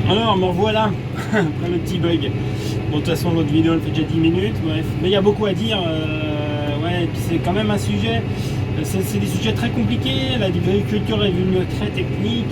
Alors, me revoilà, après le petit bug. Bon, de toute façon, l'autre vidéo, elle fait déjà 10 minutes, bref. Mais il y a beaucoup à dire, ouais, et puis c'est quand même un sujet, c'est des sujets très compliqués, l'agriculture est devenue très technique,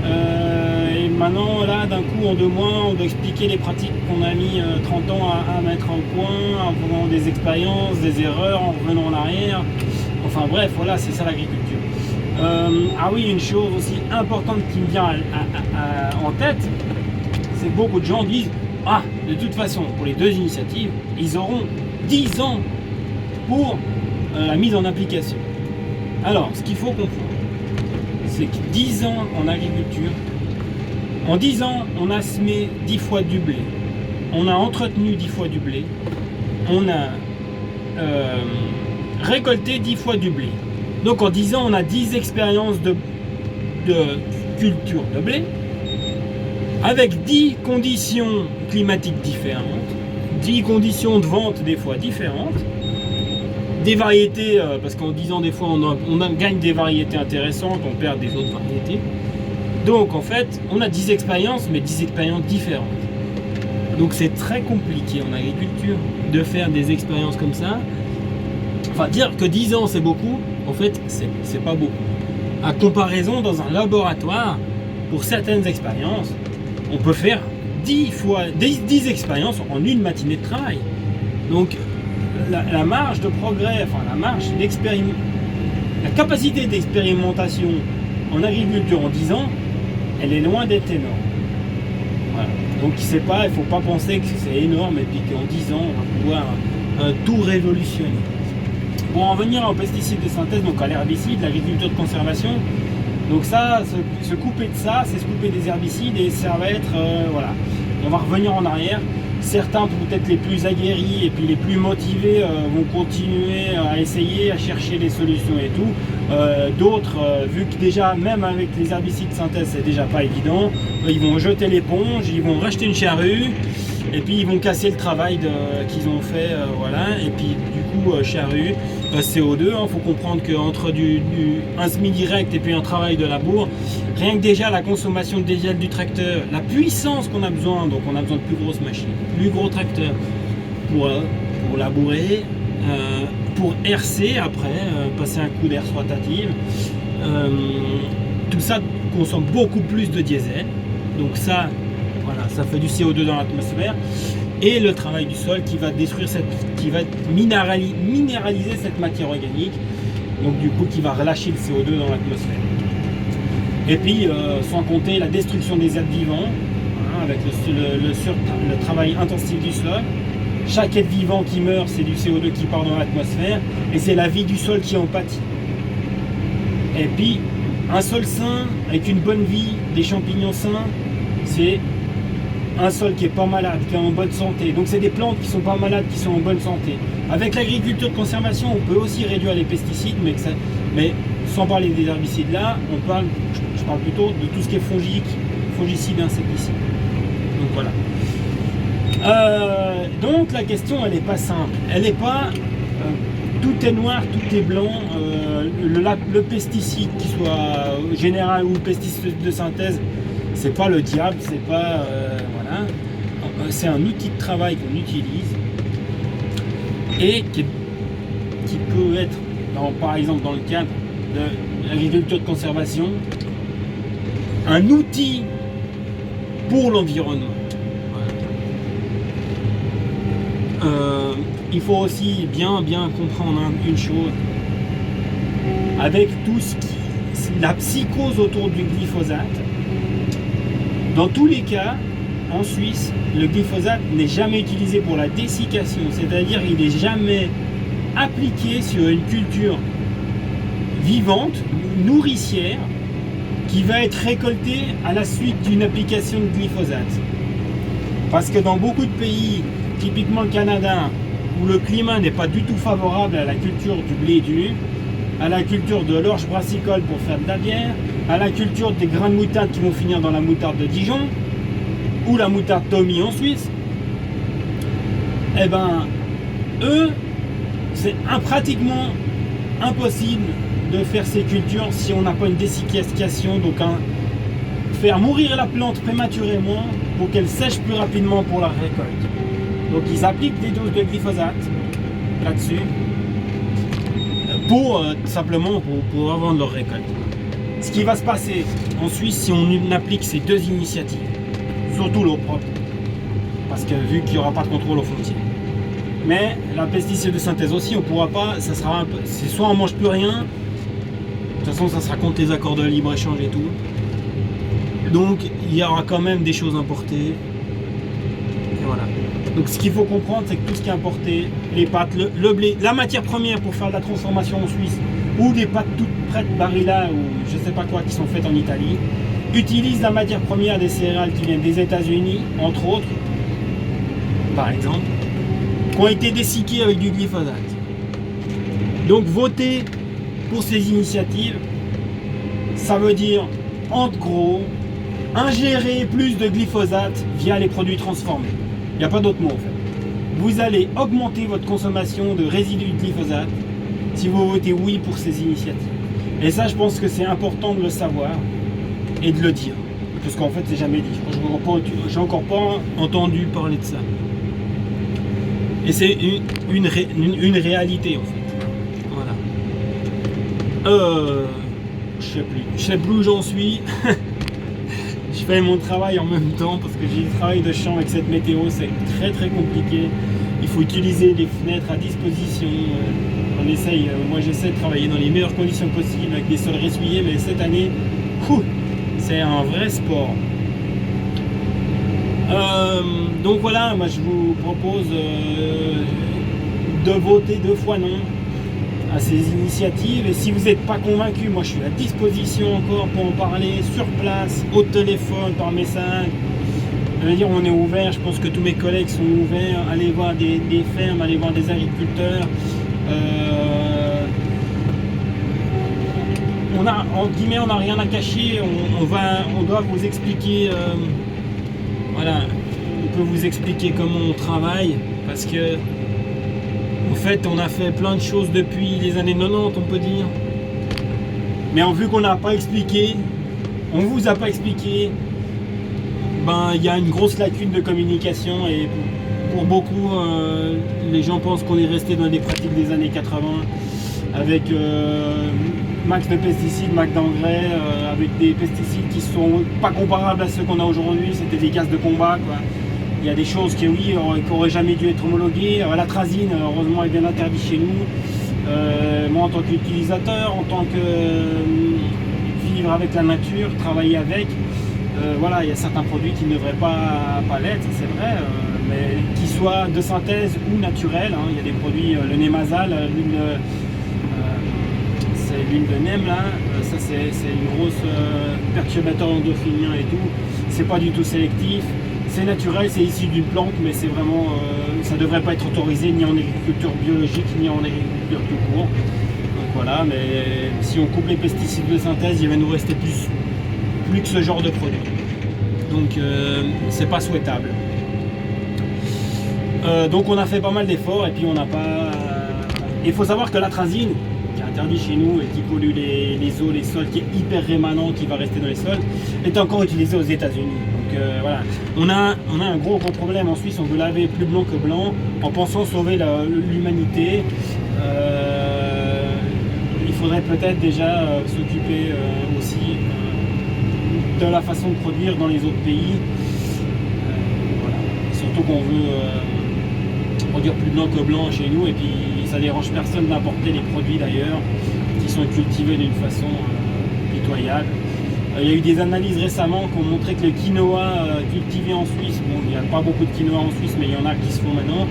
et maintenant, là, d'un coup, en 2 mois, on doit expliquer les pratiques qu'on a mis 30 ans à mettre au point, en faisant des expériences, des erreurs, en revenant en arrière. Enfin bref, voilà, c'est ça l'agriculture. Ah oui, une chose aussi importante qui me vient en tête, c'est que beaucoup de gens disent « Ah, de toute façon, pour les 2 initiatives, ils auront 10 ans pour la mise en application. » Alors, ce qu'il faut comprendre, c'est que 10 ans en agriculture, en 10 ans, on a semé 10 fois du blé, on a entretenu 10 fois du blé, on a récolté 10 fois du blé. Donc en 10 ans, on a 10 expériences de culture de blé, avec 10 conditions climatiques différentes, 10 conditions de vente des fois différentes, des variétés, parce qu'en 10 ans, des fois, on gagne des variétés intéressantes, on perd des autres variétés. Donc en fait, on a 10 expériences, mais 10 expériences différentes. Donc c'est très compliqué en agriculture de faire des expériences comme ça. Enfin, dire que 10 ans c'est beaucoup, en fait, c'est pas beaucoup. À comparaison, dans un laboratoire, pour certaines expériences, on peut faire 10 expériences en une matinée de travail. Donc, la marge de progrès, enfin la capacité d'expérimentation en agriculture en 10 ans, elle est loin d'être énorme. Voilà. Donc, il ne faut pas penser que c'est énorme et puis qu'en 10 ans, on va pouvoir tout révolutionner. Pour en venir aux pesticides de synthèse, donc à l'herbicide, l'agriculture de conservation, donc ça, se couper de ça, c'est se couper des herbicides et ça va être, voilà, on va revenir en arrière. Certains, peut-être les plus aguerris et puis les plus motivés, vont continuer à essayer, à chercher des solutions et tout. D'autres, vu que déjà, même avec les herbicides de synthèse, c'est déjà pas évident, ils vont jeter l'éponge, ils vont racheter une charrue, et puis ils vont casser le travail qu'ils ont fait, voilà. Et puis du coup, charrue, CO2, faut comprendre qu'entre un semi-direct et puis un travail de labour, rien que déjà la consommation de diesel du tracteur, la puissance qu'on a besoin, donc on a besoin de plus grosses machines, plus gros tracteurs pour labourer, pour RC après, passer un coup d'air rotative, tout ça consomme beaucoup plus de diesel, donc ça, voilà, ça fait du CO2 dans l'atmosphère, et le travail du sol qui va détruire qui va minéraliser cette matière organique, donc du coup qui va relâcher le CO2 dans l'atmosphère. Et puis sans compter la destruction des êtres vivants, hein, avec le travail intensif du sol. Chaque être vivant qui meurt, c'est du CO2 qui part dans l'atmosphère, et c'est la vie du sol qui en pâtit. Et puis un sol sain, avec une bonne vie, des champignons sains, c'est un sol qui est pas malade, qui est en bonne santé. Donc c'est des plantes qui sont pas malades, qui sont en bonne santé. Avec l'agriculture de conservation, on peut aussi réduire les pesticides, mais sans parler des herbicides là, je parle plutôt de tout ce qui est fongicide, insecticide. Donc voilà. Donc la question, elle n'est pas simple. Elle n'est pas tout est noir, tout est blanc. Le pesticide, qui soit général ou pesticide de synthèse, c'est pas le diable, c'est pas voilà, c'est un outil de travail qu'on utilise et qui peut être, par exemple dans le cadre de l'agriculture de conservation, un outil pour l'environnement. Voilà. Il faut aussi bien comprendre une chose, avec tout la psychose autour du glyphosate. Dans tous les cas, en Suisse, le glyphosate n'est jamais utilisé pour la dessiccation, c'est-à-dire il n'est jamais appliqué sur une culture vivante, nourricière, qui va être récoltée à la suite d'une application de glyphosate. Parce que dans beaucoup de pays, typiquement le Canada, où le climat n'est pas du tout favorable à la culture du blé dur, à la culture de l'orge brassicole pour faire de la bière, à la culture des grains de moutarde qui vont finir dans la moutarde de Dijon, ou la moutarde Tommy en Suisse, eh ben, eux, c'est pratiquement impossible de faire ces cultures si on n'a pas une dessiccation, donc faire mourir la plante prématurément pour qu'elle sèche plus rapidement pour la récolte. Donc ils appliquent des doses de glyphosate là-dessus pour simplement pour avoir de leur récolte. Ce qui va se passer en Suisse si on applique ces deux initiatives, surtout l'eau propre, parce que vu qu'il n'y aura pas de contrôle aux frontières. Mais la pesticide de synthèse aussi, on pourra pas, ça sera un peu, c'est soit on mange plus rien, de toute façon ça sera contre les accords de libre-échange et tout. Donc il y aura quand même des choses importées. Et voilà. Donc ce qu'il faut comprendre, c'est que tout ce qui est importé, les pâtes, le blé, la matière première pour faire de la transformation en Suisse, ou des pâtes toutes prêtes Barilla ou je sais pas quoi qui sont faites en Italie, utilisent la matière première des céréales qui viennent des États-Unis, entre autres, par exemple, qui ont été dessiquées avec du glyphosate. Donc voter pour ces initiatives, ça veut dire en gros ingérer plus de glyphosate via les produits transformés. Il n'y a pas d'autre mot en fait. Vous allez augmenter votre consommation de résidus de glyphosate si vous votez oui pour ces initiatives. Et ça, je pense que c'est important de le savoir et de le dire. Parce qu'en fait, c'est jamais dit. Je n'ai encore pas entendu parler de ça. Et c'est une réalité en fait. Voilà. Je sais plus où j'en suis. Je fais mon travail en même temps parce que j'ai du travail de champ avec cette météo, c'est très très compliqué. Il faut utiliser les fenêtres à disposition. On essaye, moi j'essaie de travailler dans les meilleures conditions possibles avec des sols ressuyés, mais cette année, c'est un vrai sport. Donc voilà, moi je vous propose de voter 2 fois non à ces initiatives, et si vous n'êtes pas convaincu, moi je suis à disposition encore pour en parler sur place, au téléphone, par message. Je veux dire, on est ouvert, je pense que tous mes collègues sont ouverts, allez voir des fermes, allez voir des agriculteurs. On a, en guillemets, on n'a rien à cacher, on doit vous expliquer, voilà, on peut vous expliquer comment on travaille, parce que en fait, on a fait plein de choses depuis les années 90, on peut dire. Mais vu qu'on n'a pas expliqué, on vous a pas expliqué, ben il y a une grosse lacune de communication, et pour beaucoup, les gens pensent qu'on est resté dans des pratiques des années 80 avec max de pesticides, max d'engrais, avec des pesticides qui sont pas comparables à ceux qu'on a aujourd'hui. C'était des gaz de combat, quoi. Il y a des choses qui, oui, qui n'auraient jamais dû être homologuées. L'atrazine, heureusement, est bien interdit chez nous. Moi, en tant qu'utilisateur, en tant que vivre avec la nature, travailler avec, voilà, il y a certains produits qui ne devraient pas l'être, c'est vrai, mais qu'ils soient de synthèse ou naturels. Hein. Il y a des produits, le Nemasal, c'est l'huile de Nême, là, ça c'est une grosse perturbateur endocrinien et tout. C'est pas du tout sélectif. C'est naturel, c'est issu d'une plante, mais c'est vraiment, ça ne devrait pas être autorisé ni en agriculture biologique, ni en agriculture tout court. Donc voilà, mais si on coupe les pesticides de synthèse, il va nous rester plus que ce genre de produit. Donc c'est pas souhaitable. Donc on a fait pas mal d'efforts et puis on n'a pas... Il faut savoir que l'atrazine, qui est interdit chez nous et qui pollue les eaux, les sols, qui est hyper rémanent, qui va rester dans les sols, est encore utilisé aux États-Unis. Voilà. On a un gros problème en Suisse, on veut laver plus blanc que blanc en pensant sauver l'humanité. Il faudrait peut-être déjà s'occuper aussi de la façon de produire dans les autres pays. Voilà. Surtout qu'on veut produire plus blanc que blanc chez nous, et puis ça dérange personne d'importer les produits d'ailleurs qui sont cultivés d'une façon pitoyable. Il y a eu des analyses récemment qui ont montré que le quinoa cultivé en Suisse, bon, il n'y a pas beaucoup de quinoa en Suisse, mais il y en a qui se font maintenant,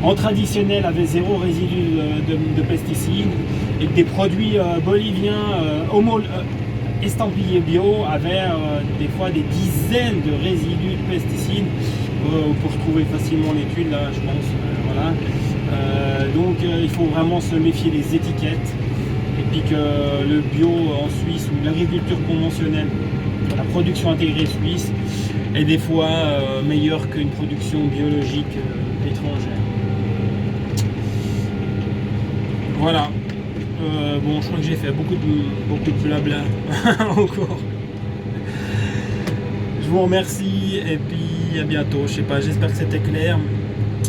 en traditionnel avait 0 résidu de pesticides, et que des produits boliviens estampillés bio avaient des fois des dizaines de résidus de pesticides. Pour retrouver facilement l'étude, là, je pense. Voilà. Donc il faut vraiment se méfier des étiquettes. Et puis que le bio en Suisse ou l'agriculture conventionnelle, la production intégrée suisse, est des fois meilleure qu'une production biologique étrangère. Voilà. Bon, je crois que j'ai fait beaucoup de blabla encore. vous remercie et puis à bientôt. Je sais pas, j'espère que c'était clair.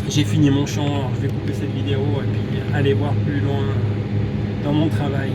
J'ai fini mon chant, alors je vais couper cette vidéo et puis aller voir plus loin dans mon travail.